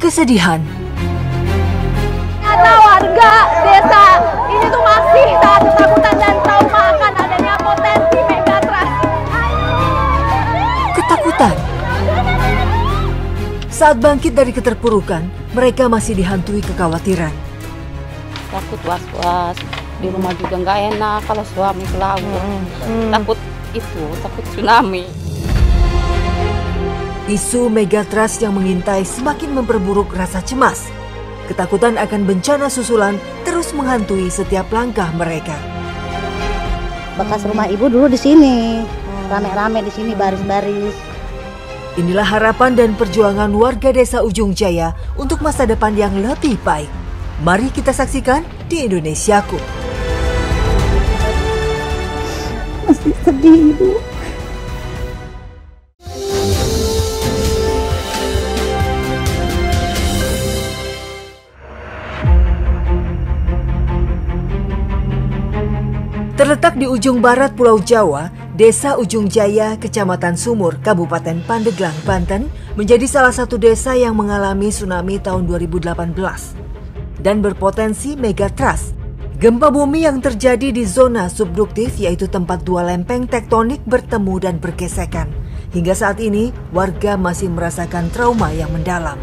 kesedihan. Ternyata warga desa ini tuh masih sangat ketakutan dan trauma akan adanya potensi megatrust. Ketakutan. Saat bangkit dari keterpurukan, mereka masih dihantui kekhawatiran. Takut was-was, di rumah juga nggak enak kalau suami ke laut. Takut tsunami. Isu megatrust yang mengintai semakin memperburuk rasa cemas. Ketakutan akan bencana susulan terus menghantui setiap langkah mereka. Bekas rumah ibu dulu di sini, rame-rame di sini baris-baris. Inilah harapan dan perjuangan warga desa Ujung Jaya untuk masa depan yang lebih baik. Mari kita saksikan di Indonesiaku. Masih sedih ibu. Terletak di ujung barat Pulau Jawa, Desa Ujung Jaya, Kecamatan Sumur, Kabupaten Pandeglang, Banten, menjadi salah satu desa yang mengalami tsunami tahun 2018 dan berpotensi megatrust. Gempa bumi yang terjadi di zona subduktif, yaitu tempat dua lempeng tektonik bertemu dan bergesekan. Hingga saat ini, warga masih merasakan trauma yang mendalam.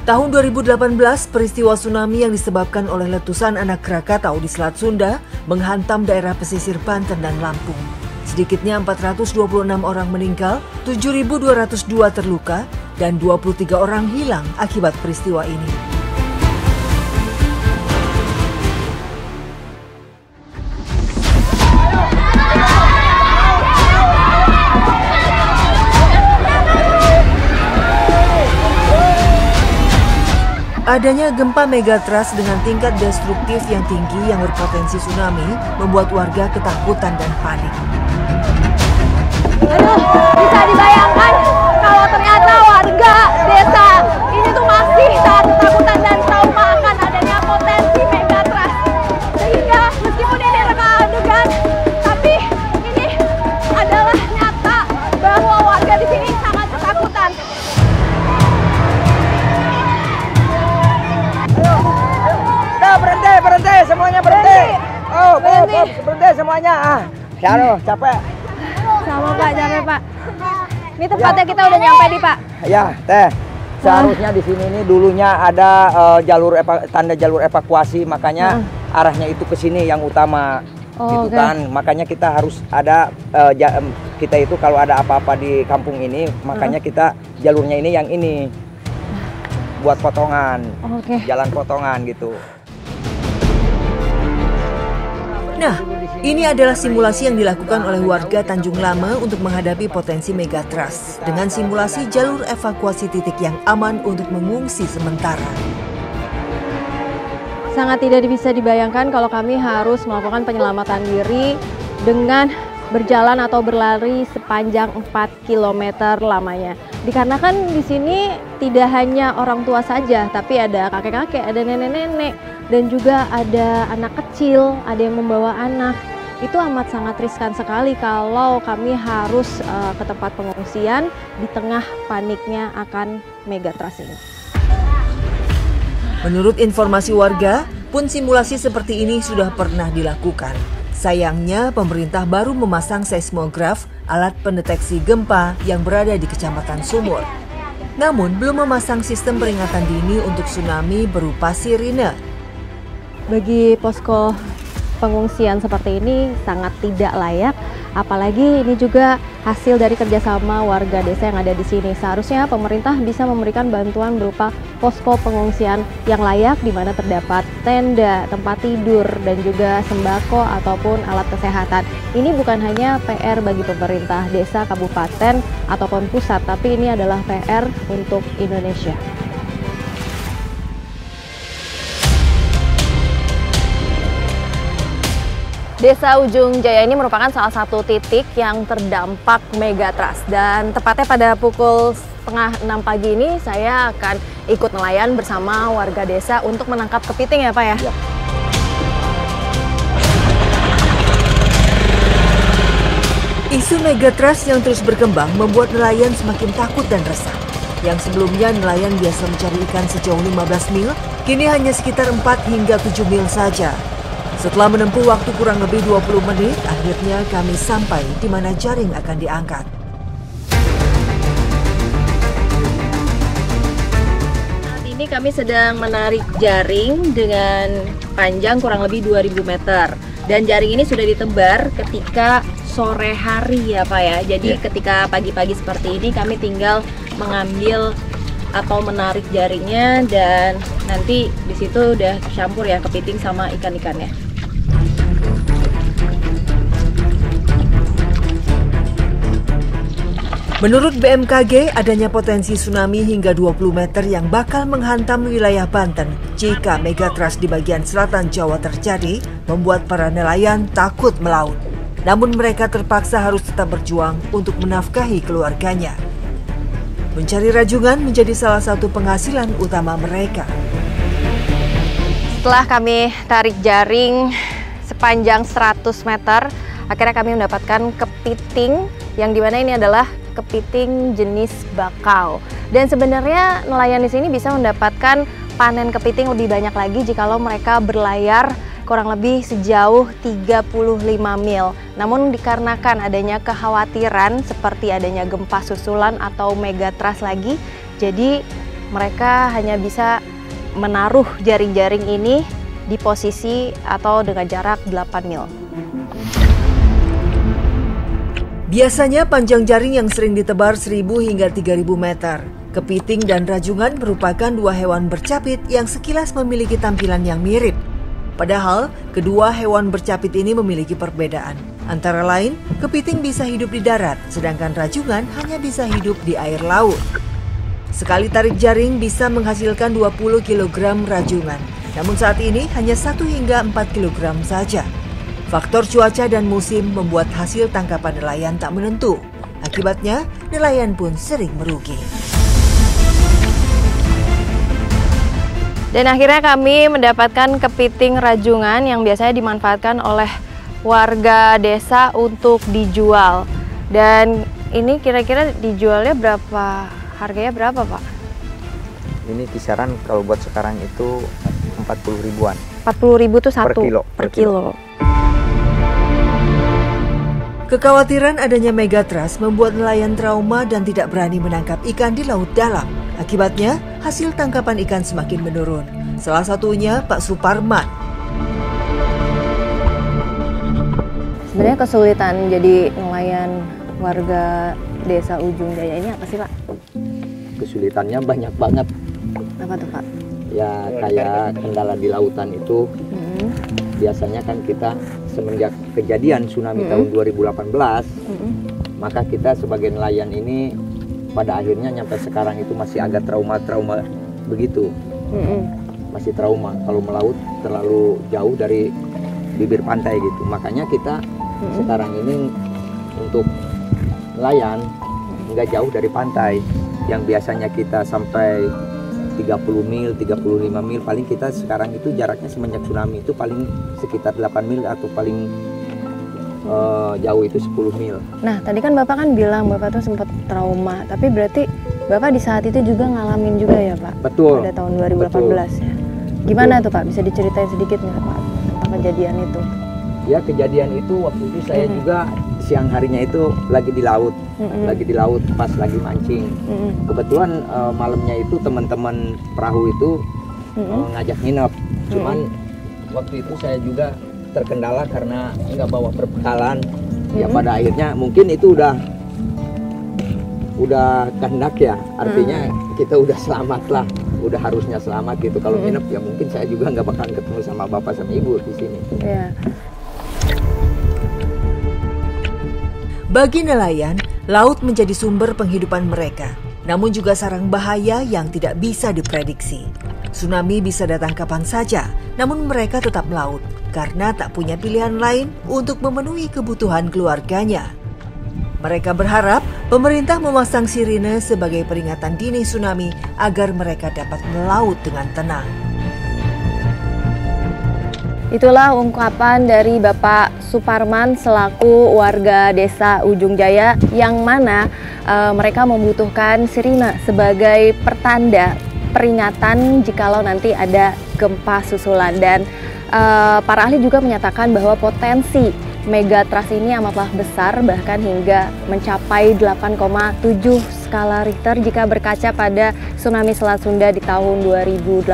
Tahun 2018, peristiwa tsunami yang disebabkan oleh letusan anak Krakatau di Selat Sunda menghantam daerah pesisir Banten dan Lampung. Sedikitnya 426 orang meninggal, 7.202 terluka, dan 23 orang hilang akibat peristiwa ini. Adanya gempa megatrust dengan tingkat destruktif yang tinggi yang berpotensi tsunami membuat warga ketakutan dan panik. Aduh, bisa dibayangkan kalau ternyata warga desa ini tuh masih sangat ketakutan dan trauma akan adanya potensi megatrust. Sehingga meskipun ini reka adegan, tapi ini adalah nyata bahwa warga di sini sangat ketakutan. Berhenti, semuanya berhenti. Oh, berhenti semuanya. Syaro, capek. Sama Pak, capek Pak. Ini tempatnya kita udah nyampe di Pak. Ya, Teh. Seharusnya di sini ini dulunya ada tanda jalur evakuasi, makanya arahnya itu ke sini yang utama. Gitu kan. Makanya kita harus ada kita itu kalau ada apa-apa di kampung ini, makanya kita jalurnya ini yang ini. Buat potongan. Jalan potongan gitu. Nah, ini adalah simulasi yang dilakukan oleh warga Tanjung Lama untuk menghadapi potensi megatrust dengan simulasi jalur evakuasi titik yang aman untuk mengungsi sementara. Sangat tidak bisa dibayangkan kalau kami harus melakukan penyelamatan diri dengan berjalan atau berlari sepanjang 4 km lamanya. Dikarenakan di sini tidak hanya orang tua saja, tapi ada kakek-kakek, ada nenek-nenek, dan juga ada anak kecil, ada yang membawa anak. Itu amat sangat riskan sekali kalau kami harus ke tempat pengungsian di tengah paniknya akan megatrust ini. Menurut informasi warga, pun simulasi seperti ini sudah pernah dilakukan. Sayangnya, pemerintah baru memasang seismograf, alat pendeteksi gempa yang berada di Kecamatan Sumur. Namun, belum memasang sistem peringatan dini untuk tsunami berupa sirine. Bagi posko pengungsian seperti ini sangat tidak layak, apalagi ini juga hasil dari kerjasama warga desa yang ada di sini. Seharusnya pemerintah bisa memberikan bantuan berupa posko pengungsian yang layak, di mana terdapat tenda, tempat tidur, dan juga sembako ataupun alat kesehatan. Ini bukan hanya PR bagi pemerintah desa, kabupaten, ataupun pusat, tapi ini adalah PR untuk Indonesia. Desa Ujung Jaya ini merupakan salah satu titik yang terdampak megatrust, dan tepatnya pada pukul 5:30 pagi ini saya akan ikut nelayan bersama warga desa untuk menangkap kepiting ya Pak ya? Ya. Isu megatrust yang terus berkembang membuat nelayan semakin takut dan resah. Yang sebelumnya nelayan biasa mencari ikan sejauh 15 mil, kini hanya sekitar 4 hingga 7 mil saja. Setelah menempuh waktu kurang lebih 20 menit, akhirnya kami sampai di mana jaring akan diangkat. Saat ini kami sedang menarik jaring dengan panjang kurang lebih 2000 meter. Dan jaring ini sudah ditebar ketika sore hari ya Pak ya. Jadi ketika pagi-pagi seperti ini kami tinggal mengambil atau menarik jaringnya dan nanti di situ udah campur ya kepiting sama ikan-ikannya. Menurut BMKG, adanya potensi tsunami hingga 20 meter yang bakal menghantam wilayah Banten jika megatrust di bagian selatan Jawa terjadi, membuat para nelayan takut melaut. Namun mereka terpaksa harus tetap berjuang untuk menafkahi keluarganya. Mencari rajungan menjadi salah satu penghasilan utama mereka. Setelah kami tarik jaring sepanjang 100 meter, akhirnya kami mendapatkan kepiting yang dimana ini adalah kepiting jenis bakau. Dan sebenarnya nelayan di sini bisa mendapatkan panen kepiting lebih banyak lagi jikalau mereka berlayar kurang lebih sejauh 35 mil. Namun dikarenakan adanya kekhawatiran seperti adanya gempa susulan atau megatrust lagi, jadi mereka hanya bisa menaruh jaring-jaring ini di posisi atau dengan jarak 8 mil. Biasanya panjang jaring yang sering ditebar 1000 hingga 3000 meter. Kepiting dan rajungan merupakan dua hewan bercapit yang sekilas memiliki tampilan yang mirip. Padahal, kedua hewan bercapit ini memiliki perbedaan. Antara lain, kepiting bisa hidup di darat, sedangkan rajungan hanya bisa hidup di air laut. Sekali tarik jaring bisa menghasilkan 20 kg rajungan. Namun saat ini hanya 1 hingga 4 kg saja. Faktor cuaca dan musim membuat hasil tangkapan nelayan tak menentu. Akibatnya, nelayan pun sering merugi. Dan akhirnya kami mendapatkan kepiting rajungan yang biasanya dimanfaatkan oleh warga desa untuk dijual. Dan ini kira-kira dijualnya berapa? Harganya berapa, Pak? Ini kisaran kalau buat sekarang itu 40 ribuan. 40.000 tuh satu per kilo. Kekhawatiran adanya megatrust membuat nelayan trauma dan tidak berani menangkap ikan di laut dalam. Akibatnya, hasil tangkapan ikan semakin menurun. Salah satunya Pak Suparman. Sebenarnya kesulitan jadi nelayan warga desa Ujung Jaya ini apa sih, Pak? Kesulitannya banyak banget. Apa tuh, Pak? Ya kayak kendala di lautan itu. Biasanya kan kita semenjak kejadian tsunami tahun 2018, maka kita sebagai nelayan ini pada akhirnya nyampe sekarang itu masih agak trauma begitu. Masih trauma kalau melaut terlalu jauh dari bibir pantai gitu. Makanya kita sekarang ini untuk nelayan nggak jauh dari pantai. Yang biasanya kita sampai 30 mil, 35 mil, paling kita sekarang itu jaraknya semenjak tsunami itu paling sekitar 8 mil atau paling jauh itu 10 mil. Nah, tadi kan Bapak kan bilang Bapak tuh sempat trauma, tapi berarti Bapak di saat itu juga ngalamin juga ya, Pak? Betul. Pada tahun 2018 ya. Gimana tuh, Pak? Bisa diceritain sedikit nggak, Pak, tentang kejadian itu? Ya, kejadian itu waktu itu saya juga siang harinya itu lagi di laut. Lagi di laut pas lagi mancing. Kebetulan malamnya itu teman-teman perahu itu ngajak nginep. Cuman waktu itu saya juga terkendala karena nggak bawa perbekalan. Ya pada akhirnya mungkin itu udah kehendak ya. Artinya kita udah selamat lah. Udah harusnya selamat gitu. Kalau nginep ya mungkin saya juga nggak bakalan ketemu sama bapak sama ibu di sini. Iya. Bagi nelayan, laut menjadi sumber penghidupan mereka, namun juga sarang bahaya yang tidak bisa diprediksi. Tsunami bisa datang kapan saja, namun mereka tetap melaut karena tak punya pilihan lain untuk memenuhi kebutuhan keluarganya. Mereka berharap pemerintah memasang sirine sebagai peringatan dini tsunami agar mereka dapat melaut dengan tenang. Itulah ungkapan dari Bapak Suparman selaku warga desa Ujung Jaya yang mana mereka membutuhkan sirine sebagai pertanda peringatan jikalau nanti ada gempa susulan. Dan para ahli juga menyatakan bahwa potensi megatrust ini amatlah besar, bahkan hingga mencapai 8,7 skala Richter jika berkaca pada tsunami Selat Sunda di tahun 2018.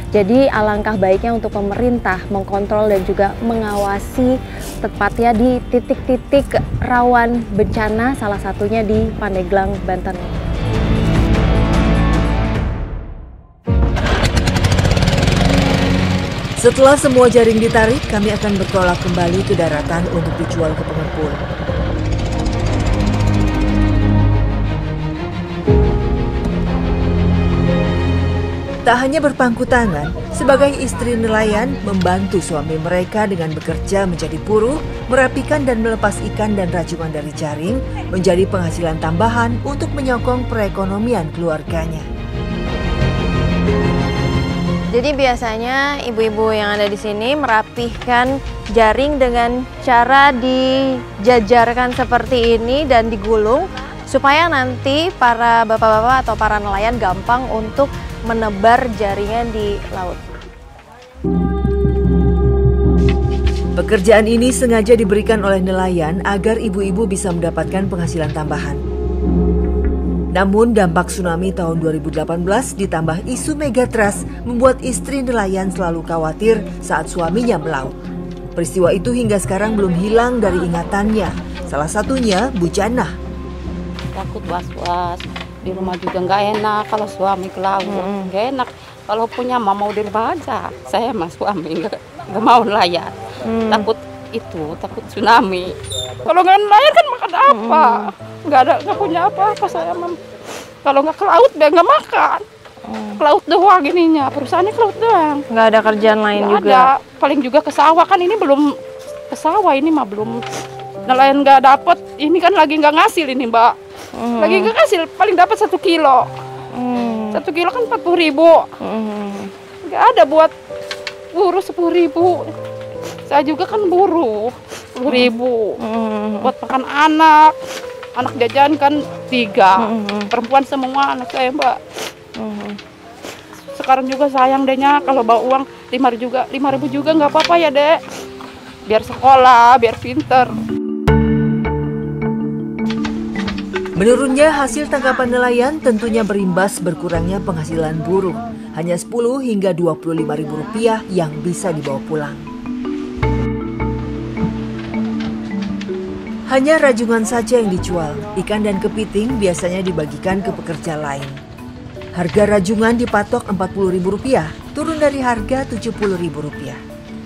Jadi alangkah baiknya untuk pemerintah mengkontrol dan juga mengawasi tepatnya di titik-titik rawan bencana, salah satunya di Pandeglang, Banten. Setelah semua jaring ditarik, kami akan bertolak kembali ke daratan untuk dijual ke pengepul. Tak hanya berpangku tangan, sebagai istri nelayan membantu suami mereka dengan bekerja menjadi buruh, merapikan dan melepas ikan dan rajungan dari jaring, menjadi penghasilan tambahan untuk menyokong perekonomian keluarganya. Jadi biasanya ibu-ibu yang ada di sini merapihkan jaring dengan cara dijajarkan seperti ini dan digulung supaya nanti para bapak-bapak atau para nelayan gampang untuk menebar jaringan di laut. Pekerjaan ini sengaja diberikan oleh nelayan agar ibu-ibu bisa mendapatkan penghasilan tambahan. Namun dampak tsunami tahun 2018 ditambah isu megatrust membuat istri nelayan selalu khawatir saat suaminya melaut. Peristiwa itu hingga sekarang belum hilang dari ingatannya. Salah satunya Bu Janah. Takut was-was, di rumah juga nggak enak kalau suami ke laut, nggak enak. Kalau punya mau di rumah aja, saya sama suami nggak mau nelayan. Takut tsunami. Kalau nggak nelayan kan makan apa? Nggak punya apa-apa saya. Kalau nggak ke laut dia nggak makan. Ke laut doang ininya, perusahaannya ke laut doang. Nggak ada kerjaan lain nggak juga. Ada. Paling juga ke sawah, kan ini belum ke sawah, ini mah belum. Nelayan nggak dapet, ini kan lagi nggak ngasil ini Mbak. Lagi nggak ngasil, paling dapat 1 kilo. 1 kilo kan 40.000. Nggak ada buat buruh 10.000. Saya juga kan buruh 10.000. Buat makan anak jajan kan 3. Perempuan semua anak saya Mbak. Sekarang juga sayang dehnya kalau bawa uang 5.000 juga nggak apa-apa ya Dek. Biar sekolah, biar pinter. Menurunnya hasil tangkapan nelayan tentunya berimbas berkurangnya penghasilan buruh. Hanya 10 hingga 25 ribu rupiah yang bisa dibawa pulang. Hanya rajungan saja yang dijual, ikan dan kepiting biasanya dibagikan ke pekerja lain. Harga rajungan dipatok Rp40.000, turun dari harga Rp70.000.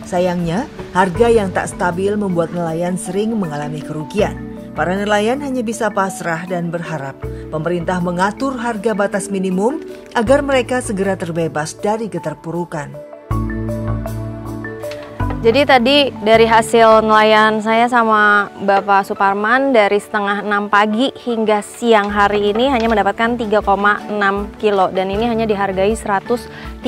Sayangnya, harga yang tak stabil membuat nelayan sering mengalami kerugian. Para nelayan hanya bisa pasrah dan berharap pemerintah mengatur harga batas minimum agar mereka segera terbebas dari keterpurukan. Jadi tadi dari hasil nelayan saya sama Bapak Suparman dari setengah 6 pagi hingga siang hari ini hanya mendapatkan 3,6 kilo dan ini hanya dihargai 135.000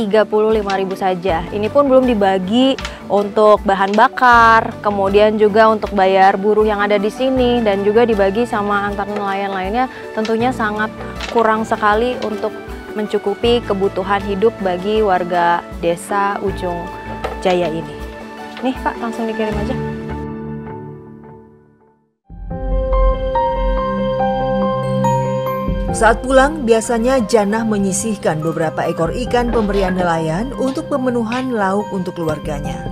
saja. Ini pun belum dibagi untuk bahan bakar, kemudian juga untuk bayar buruh yang ada di sini dan juga dibagi sama antar nelayan lainnya, tentunya sangat kurang sekali untuk mencukupi kebutuhan hidup bagi warga desa Ujung Jaya ini. Nih Pak, langsung dikirim aja. Saat pulang, biasanya Janah menyisihkan beberapa ekor ikan pemberian nelayan untuk pemenuhan lauk untuk keluarganya.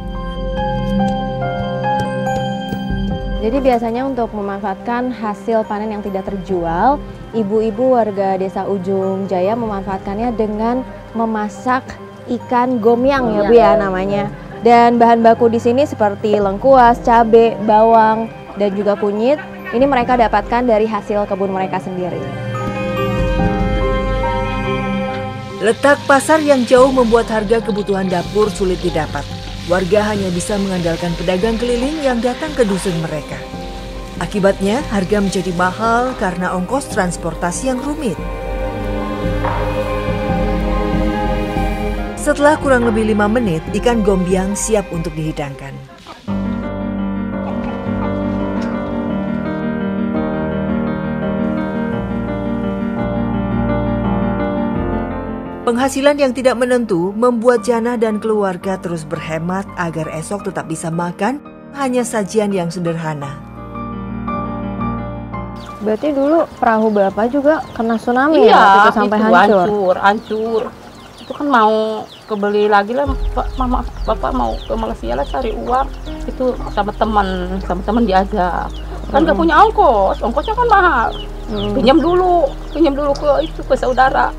Jadi biasanya untuk memanfaatkan hasil panen yang tidak terjual, ibu-ibu warga desa Ujung Jaya memanfaatkannya dengan memasak ikan gomyang ya Bu ya namanya. Dan bahan baku di sini seperti lengkuas, cabai, bawang, dan juga kunyit. Ini mereka dapatkan dari hasil kebun mereka sendiri. Letak pasar yang jauh membuat harga kebutuhan dapur sulit didapat. Warga hanya bisa mengandalkan pedagang keliling yang datang ke dusun mereka. Akibatnya, harga menjadi mahal karena ongkos transportasi yang rumit. Setelah kurang lebih 5 menit, ikan gombiang siap untuk dihidangkan. Penghasilan yang tidak menentu membuat Jana dan keluarga terus berhemat agar esok tetap bisa makan hanya sajian yang sederhana. Berarti dulu perahu Bapak juga kena tsunami ya? Waktu itu sampai hancur. Itu kan mau kebeli lagi lah, Bapak mau ke Malaysia lah cari uang. Itu sama teman diajak. Kan gak punya ongkosnya kan mahal. Pinjam dulu ke saudara.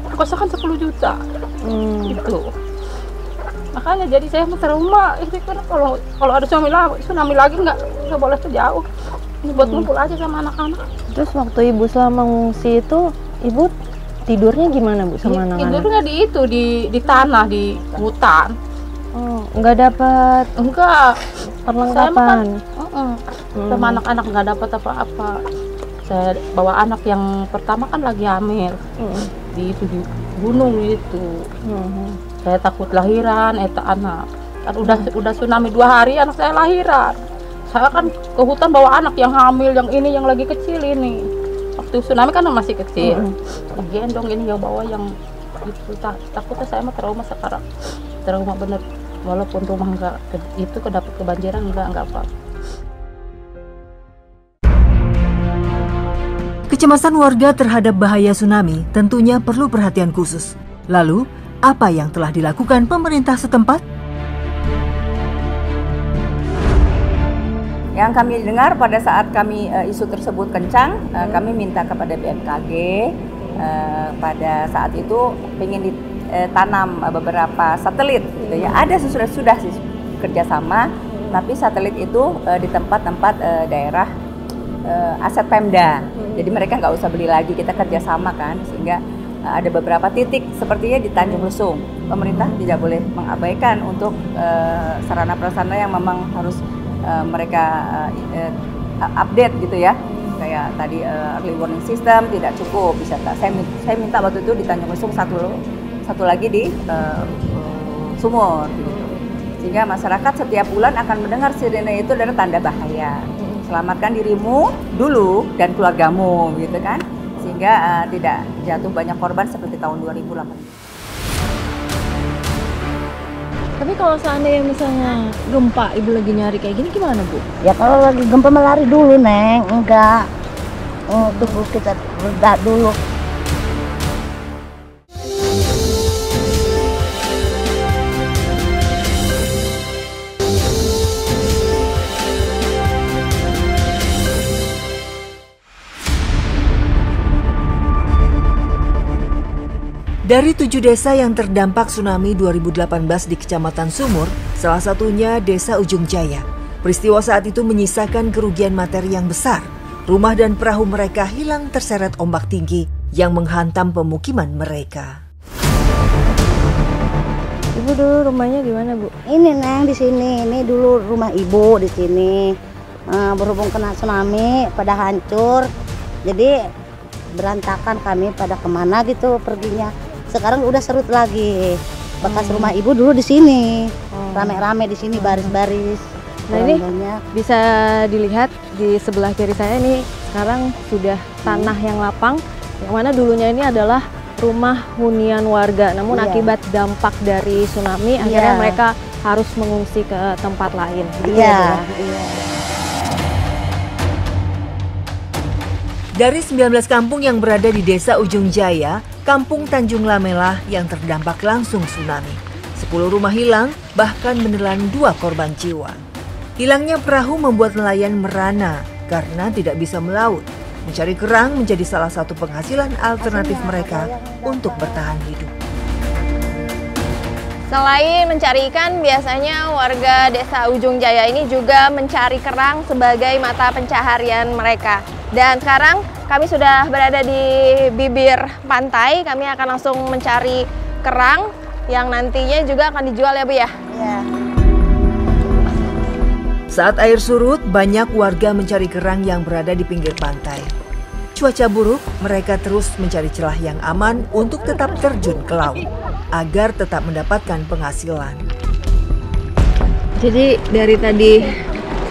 Ongkosnya kan 10 juta. Itu. Makanya jadi saya trauma. Kalau ada tsunami lagi nggak boleh jauh. Ini buat ngumpul aja sama anak-anak. Terus waktu Ibu selama mengungsi itu, Ibu tidurnya gimana Bu sama anak-anak? Tidurnya di tanah, di hutan. Nggak dapat perlengkapan? Sama anak-anak nggak dapat apa-apa. Saya bawa anak yang pertama kan lagi hamil. Di gunung itu. Saya takut lahiran, anak. Kan udah tsunami 2 hari anak saya lahiran. Saya kan ke hutan bawa anak yang hamil, yang lagi kecil ini. Waktu tsunami kan masih kecil. Gendong ini yang bawa yang itu. Takutnya saya mah trauma sekarang. Trauma bener. Walaupun rumah kedapet kebanjiran enggak apa. Kecemasan warga terhadap bahaya tsunami tentunya perlu perhatian khusus. Lalu, apa yang telah dilakukan pemerintah setempat? Yang kami dengar pada saat kami isu tersebut kencang, kami minta kepada BMKG pada saat itu ingin ditanam beberapa satelit, gitu ya. Ada sudah sih kerjasama, tapi satelit itu di tempat-tempat daerah aset Pemda. Jadi mereka nggak usah beli lagi, kita kerjasama kan, sehingga ada beberapa titik sepertinya di Tanjung Lesung. Pemerintah tidak boleh mengabaikan untuk sarana prasarana yang memang harus mereka update gitu ya, kayak tadi early warning system tidak cukup, bisa tak? Saya minta waktu itu di Tanjung Lesung satu lagi di Sumur gitu. Sehingga masyarakat setiap bulan akan mendengar sirene itu dari tanda bahaya. Selamatkan dirimu dulu dan keluargamu gitu kan, sehingga tidak jatuh banyak korban seperti tahun 2008. Tapi kalau seandainya misalnya gempa, Ibu lagi nyari kayak gini gimana Bu? Ya kalau lagi gempa melari dulu Neng, enggak. Tunggu kita reda dulu. Dari 7 desa yang terdampak tsunami 2018 di Kecamatan Sumur, salah satunya Desa Ujung Jaya. Peristiwa saat itu menyisakan kerugian materi yang besar. Rumah dan perahu mereka hilang terseret ombak tinggi yang menghantam pemukiman mereka. Ibu dulu rumahnya gimana Bu? Ini Neng di sini, ini dulu rumah Ibu di sini. Berhubung kena tsunami, pada hancur. Jadi berantakan kami pada kemana gitu perginya. Sekarang udah serut lagi. Bekas rumah Ibu dulu di sini. Rame-rame di sini baris-baris. Nah ini bisa dilihat di sebelah kiri saya ini sekarang sudah tanah yang lapang. Yang mana dulunya ini adalah rumah hunian warga. Namun akibat dampak dari tsunami akhirnya mereka harus mengungsi ke tempat lain. Iya. Dari 19 kampung yang berada di Desa Ujung Jaya, Kampung Tanjung Lamelah yang terdampak langsung tsunami. 10 rumah hilang, bahkan menelan 2 korban jiwa. Hilangnya perahu membuat nelayan merana karena tidak bisa melaut. Mencari kerang menjadi salah satu penghasilan alternatif mereka untuk bertahan hidup. Selain mencari ikan, biasanya warga Desa Ujung Jaya ini juga mencari kerang sebagai mata pencaharian mereka. Dan sekarang kami sudah berada di bibir pantai, kami akan langsung mencari kerang yang nantinya juga akan dijual ya Bu ya? Iya. Saat air surut, banyak warga mencari kerang yang berada di pinggir pantai. Cuaca buruk, mereka terus mencari celah yang aman untuk tetap terjun ke laut. agar tetap mendapatkan penghasilan. Jadi dari tadi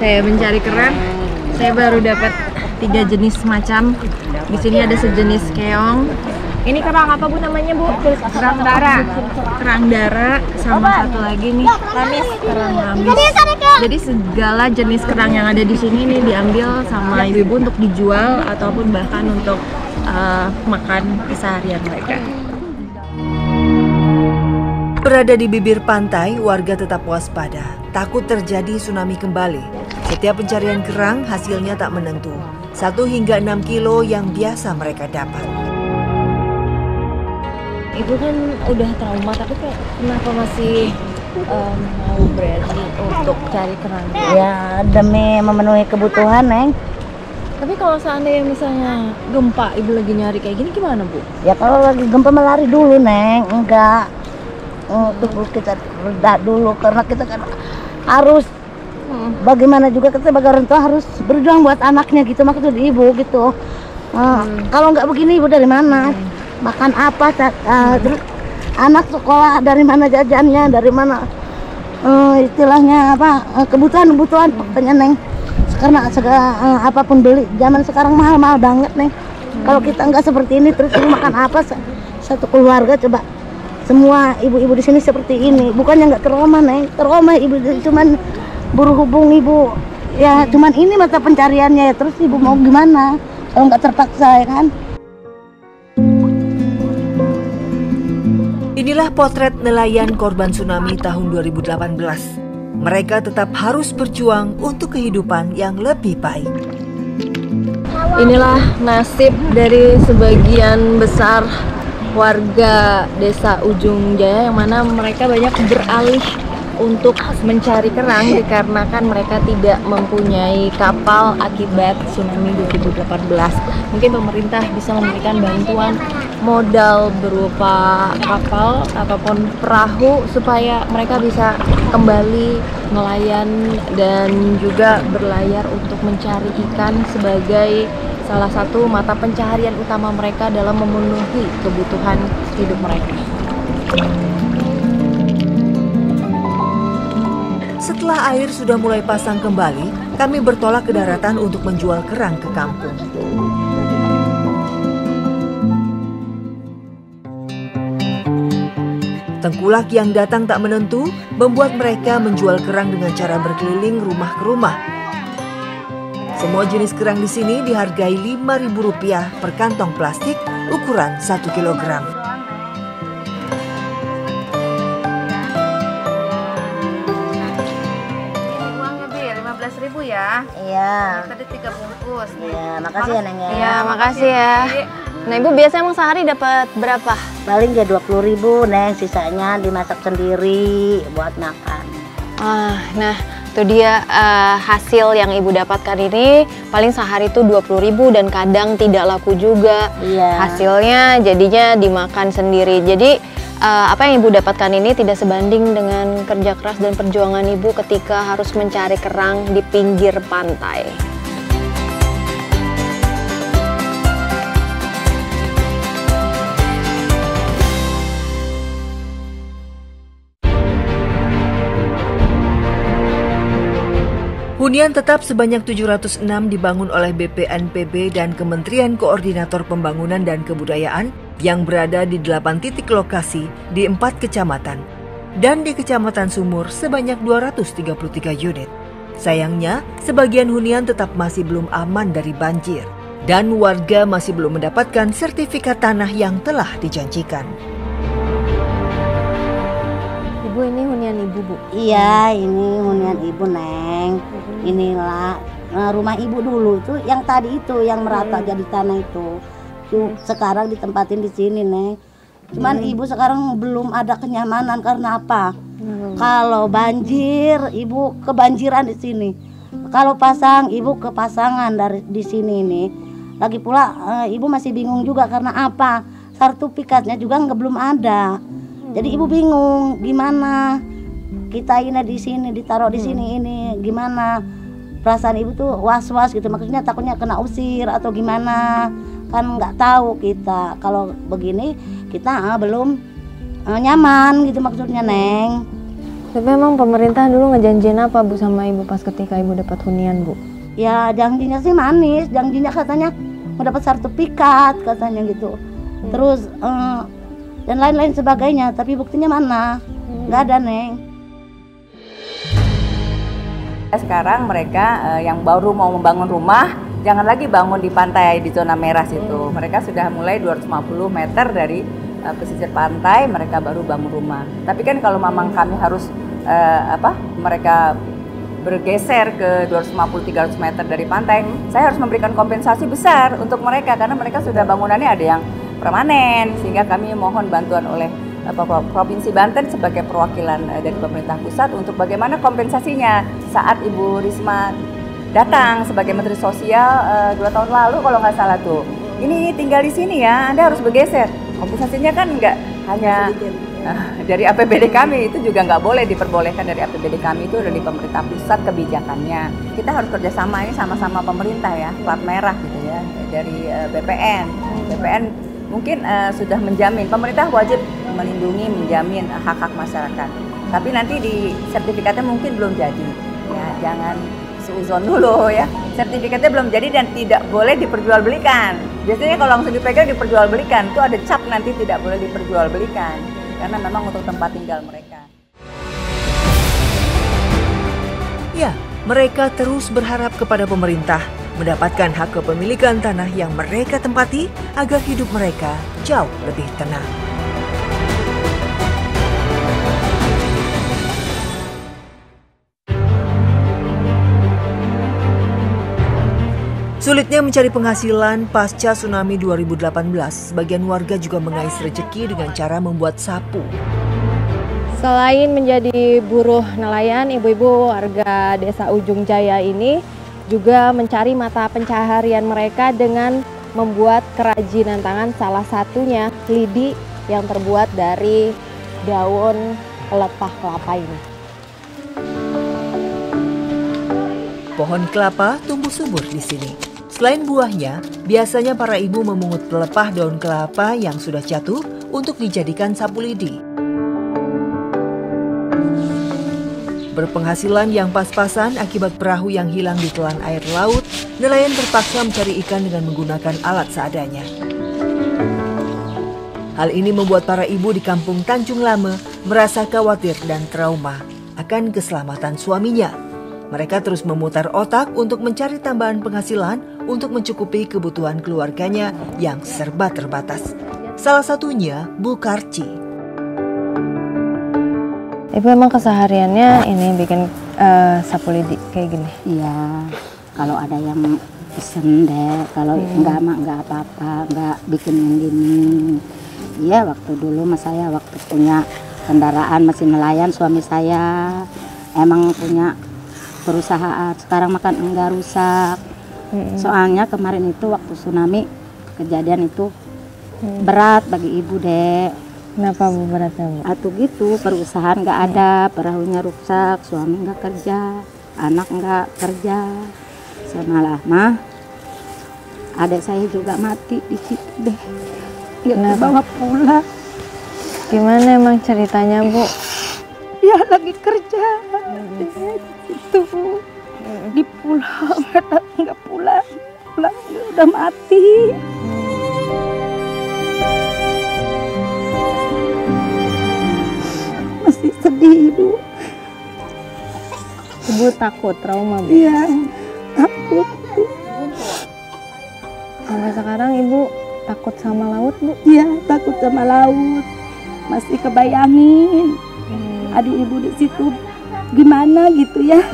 saya mencari kerang, saya baru dapat 3 jenis macam. Di sini ada sejenis keong. Ini kerang apa Bu namanya Bu? Kerang dara. Kerang dara sama satu lagi nih kerang ramis. Jadi segala jenis kerang yang ada di sini nih diambil sama ibu-ibu untuk dijual ataupun bahkan untuk makan keseharian mereka. Berada di bibir pantai, warga tetap waspada, takut terjadi tsunami kembali. Setiap pencarian kerang hasilnya tak menentu, 1 hingga 6 kilo yang biasa mereka dapat. Ibu kan udah trauma, tapi kenapa masih mau berani untuk cari kerang? Ya demi memenuhi kebutuhan, Neng. Tapi kalau seandainya misalnya gempa, ibu lagi nyari kayak gini gimana Bu? Ya kalau lagi gempa melari dulu, Neng. Enggak. Tunggu kita reda dulu karena kita kan harus bagaimana juga kita sebagai orang tua harus berjuang buat anaknya gitu, maksud ibu gitu. Kalau nggak begini ibu dari mana? Makan apa? Terus anak sekolah dari mana jajannya? Dari mana istilahnya apa? Kebutuhan pokoknya, Neng. Karena apapun beli zaman sekarang mahal-mahal banget, Neng. Kalau kita nggak seperti ini terus ibu makan apa? Satu keluarga coba. Semua ibu-ibu di sini seperti ini, bukannya nggak trauma, Neng. Trauma ibu cuman berhubung ibu, ya cuman ini mata pencariannya ya. Terus ibu mau gimana kalau nggak terpaksa, ya kan? Inilah potret nelayan korban tsunami tahun 2018. Mereka tetap harus berjuang untuk kehidupan yang lebih baik. Inilah nasib dari sebagian besar warga desa Ujung Jaya yang mana mereka banyak beralih untuk mencari kerang dikarenakan mereka tidak mempunyai kapal akibat tsunami 2018. Mungkin pemerintah bisa memberikan bantuan modal berupa kapal ataupun perahu supaya mereka bisa kembali nelayan dan juga berlayar untuk mencari ikan sebagai salah satu mata pencaharian utama mereka dalam memenuhi kebutuhan hidup mereka. Setelah air sudah mulai pasang kembali, kami bertolak ke daratan untuk menjual kerang ke kampung. Tengkulak yang datang tak menentu membuat mereka menjual kerang dengan cara berkeliling rumah ke rumah. Semua jenis kerang di sini dihargai Rp5.000 per kantong plastik ukuran 1 kilogram. Uangnya Bil, 15.000 ya. Iya. Tadi 3 bungkus. Iya, makasih ya, Neng ya. Ya, makasih ya. Nah, Ibu biasanya emang sehari dapat berapa? Paling ya 20.000, Neng, sisanya dimasak sendiri buat makan. Nah, itu dia hasil yang Ibu dapatkan ini paling sehari itu 20.000 dan kadang tidak laku juga. Iya. Hasilnya jadinya dimakan sendiri. Jadi apa yang Ibu dapatkan ini tidak sebanding dengan kerja keras dan perjuangan Ibu ketika harus mencari kerang di pinggir pantai. Hunian tetap sebanyak 706 dibangun oleh BPNPB dan Kementerian Koordinator Pembangunan dan Kebudayaan yang berada di 8 titik lokasi di 4 kecamatan dan di Kecamatan Sumur sebanyak 233 unit. Sayangnya, sebagian hunian tetap masih belum aman dari banjir dan warga masih belum mendapatkan sertifikat tanah yang telah dijanjikan. Ibu, ini hunian Ibu, Bu? Iya, ini hunian ibu, Neng. Inilah rumah ibu dulu tuh, yang tadi itu yang merata jadi tanah itu. Sekarang ditempatin di sini, Neng. Cuman ibu sekarang belum ada kenyamanan karena apa? Kalau banjir, ibu kebanjiran di sini. Kalau pasang, ibu kepasangan dari di sini nih. Lagi pula ibu masih bingung juga karena apa? Sertifikatnya juga belum ada. Jadi ibu bingung gimana kita ini di sini ditaruh di sini ini gimana, perasaan ibu tuh was-was gitu, maksudnya takutnya kena usir atau gimana, kan nggak tahu kita. Kalau begini kita belum nyaman gitu maksudnya Neng. Tapi memang pemerintah dulu ngejanjiin apa Bu sama Ibu pas ketika Ibu dapat hunian Bu? Ya janjinya sih manis, janjinya katanya mau dapat sertifikat katanya gitu. Terus dan lain-lain sebagainya, tapi buktinya mana? Nggak ada Neng. Sekarang mereka yang baru mau membangun rumah, jangan lagi bangun di pantai di zona merah situ. Mereka sudah mulai 250 meter dari pesisir pantai, mereka baru bangun rumah. Tapi kan kalau memang kami harus mereka bergeser ke 250-300 meter dari pantai, saya harus memberikan kompensasi besar untuk mereka karena mereka sudah bangunannya ada yang permanen, sehingga kami mohon bantuan oleh Provinsi Banten sebagai perwakilan dari pemerintah pusat untuk bagaimana kompensasinya saat Ibu Risma datang sebagai Menteri Sosial 2 tahun lalu kalau nggak salah tuh. Ini tinggal di sini ya, Anda harus bergeser. Kompensasinya kan nggak hanya dari APBD kami, itu juga nggak boleh diperbolehkan dari APBD kami, itu dari pemerintah pusat kebijakannya. Kita harus kerjasama ini sama-sama pemerintah ya, plat merah gitu ya, dari BPN. BPN mungkin sudah menjamin, pemerintah wajib melindungi, menjamin hak-hak masyarakat. Tapi nanti di sertifikatnya mungkin belum jadi, ya jangan seuzon dulu ya. Sertifikatnya belum jadi dan tidak boleh diperjualbelikan. Biasanya kalau langsung dipegang diperjualbelikan, itu ada cap nanti tidak boleh diperjualbelikan. Karena memang untuk tempat tinggal mereka. Ya, mereka terus berharap kepada pemerintah mendapatkan hak kepemilikan tanah yang mereka tempati agar hidup mereka jauh lebih tenang. Sulitnya mencari penghasilan pasca tsunami 2018, sebagian warga juga mengais rezeki dengan cara membuat sapu. Selain menjadi buruh nelayan, ibu-ibu warga Desa Ujung Jaya ini juga mencari mata pencaharian mereka dengan membuat kerajinan tangan, salah satunya lidi yang terbuat dari daun pelepah kelapa ini. Pohon kelapa tumbuh subur di sini. Selain buahnya, biasanya para ibu memungut pelepah daun kelapa yang sudah jatuh untuk dijadikan sapu lidi. Berpenghasilan yang pas-pasan akibat perahu yang hilang di telan air laut, nelayan terpaksa mencari ikan dengan menggunakan alat seadanya. Hal ini membuat para ibu di kampung Tanjung Lame merasa khawatir dan trauma akan keselamatan suaminya. Mereka terus memutar otak untuk mencari tambahan penghasilan untuk mencukupi kebutuhan keluarganya yang serba terbatas. Salah satunya Bu Karci. Ibu emang kesehariannya ini bikin sapu lidi kayak gini? Iya, kalau ada yang pesen deh, kalau enggak mah enggak apa-apa, enggak bikin yang gini. Iya, waktu dulu mas saya waktu punya kendaraan mesin nelayan, suami saya emang punya perusahaan, sekarang makan enggak rusak. Soalnya kemarin itu waktu tsunami kejadian itu berat bagi ibu dek. Kenapa Bu beratnya Bu? Atau gitu, perusahaan nggak ada, perahunya rusak, suami nggak kerja, anak nggak kerja, sama lama adik saya juga mati di situ deh. Nggak bawa pulang. Gimana emang ceritanya Bu? Ya lagi kerja itu di pulau, nggak pulang, udah mati. Masih sedih Ibu. Ibu takut, trauma Bu? Iya, takut. Sampai sekarang Ibu takut sama laut Bu? Iya, takut sama laut. Masih kebayangin adik Ibu di situ gimana gitu ya.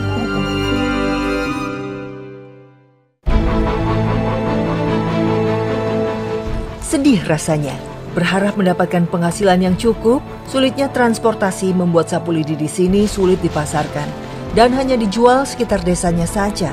Sedih rasanya. Berharap mendapatkan penghasilan yang cukup, sulitnya transportasi membuat sapu lidi di sini sulit dipasarkan dan hanya dijual sekitar desanya saja.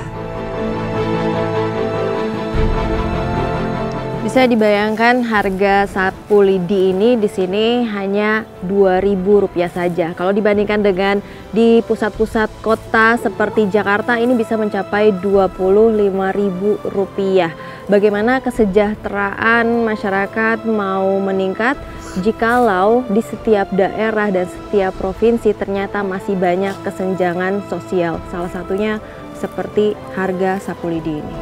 Bisa dibayangkan harga sapu lidi ini di sini hanya Rp2.000 saja. Kalau dibandingkan dengan di pusat-pusat kota seperti Jakarta ini bisa mencapai Rp25.000. Bagaimana kesejahteraan masyarakat mau meningkat, jikalau di setiap daerah dan setiap provinsi ternyata masih banyak kesenjangan sosial, salah satunya seperti harga sapu lidi ini.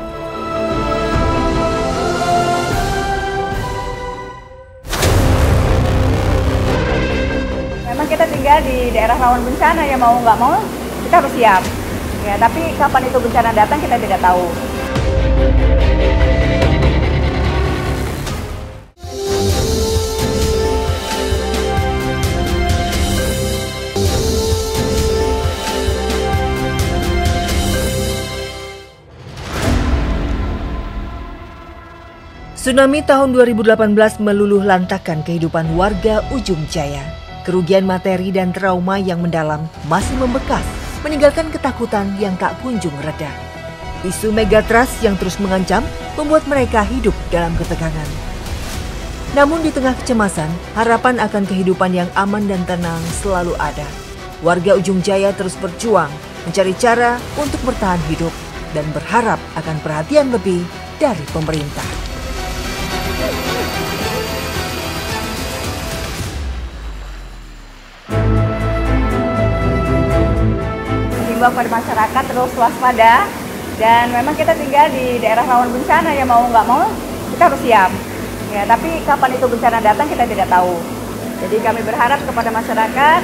Memang kita tinggal di daerah rawan bencana, ya mau nggak mau kita harus siap. Ya, tapi kapan itu bencana datang kita tidak tahu. Tsunami tahun 2018 meluluh lantakkan kehidupan warga Ujung Jaya. Kerugian materi dan trauma yang mendalam masih membekas, meninggalkan ketakutan yang tak kunjung reda. Isu megatrust yang terus mengancam membuat mereka hidup dalam ketegangan. Namun di tengah kecemasan, harapan akan kehidupan yang aman dan tenang selalu ada. Warga Ujung Jaya terus berjuang, mencari cara untuk bertahan hidup dan berharap akan perhatian lebih dari pemerintah. Himbau pada masyarakat terus waspada, dan memang kita tinggal di daerah rawan bencana, ya mau nggak mau kita harus siap. Ya, tapi kapan itu bencana datang kita tidak tahu. Jadi kami berharap kepada masyarakat,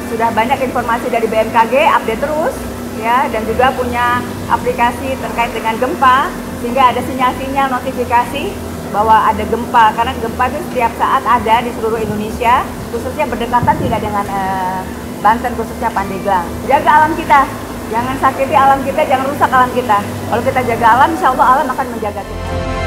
sudah banyak informasi dari BMKG, update terus, ya, dan juga punya aplikasi terkait dengan gempa, sehingga ada sinyal-sinyal notifikasi bahwa ada gempa, karena gempa itu setiap saat ada di seluruh Indonesia, khususnya berdekatan tidak dengan Banten, khususnya Pandeglang. Jaga alam kita, jangan sakiti alam kita, jangan rusak alam kita. Kalau kita jaga alam, insya Allah alam akan menjaga kita.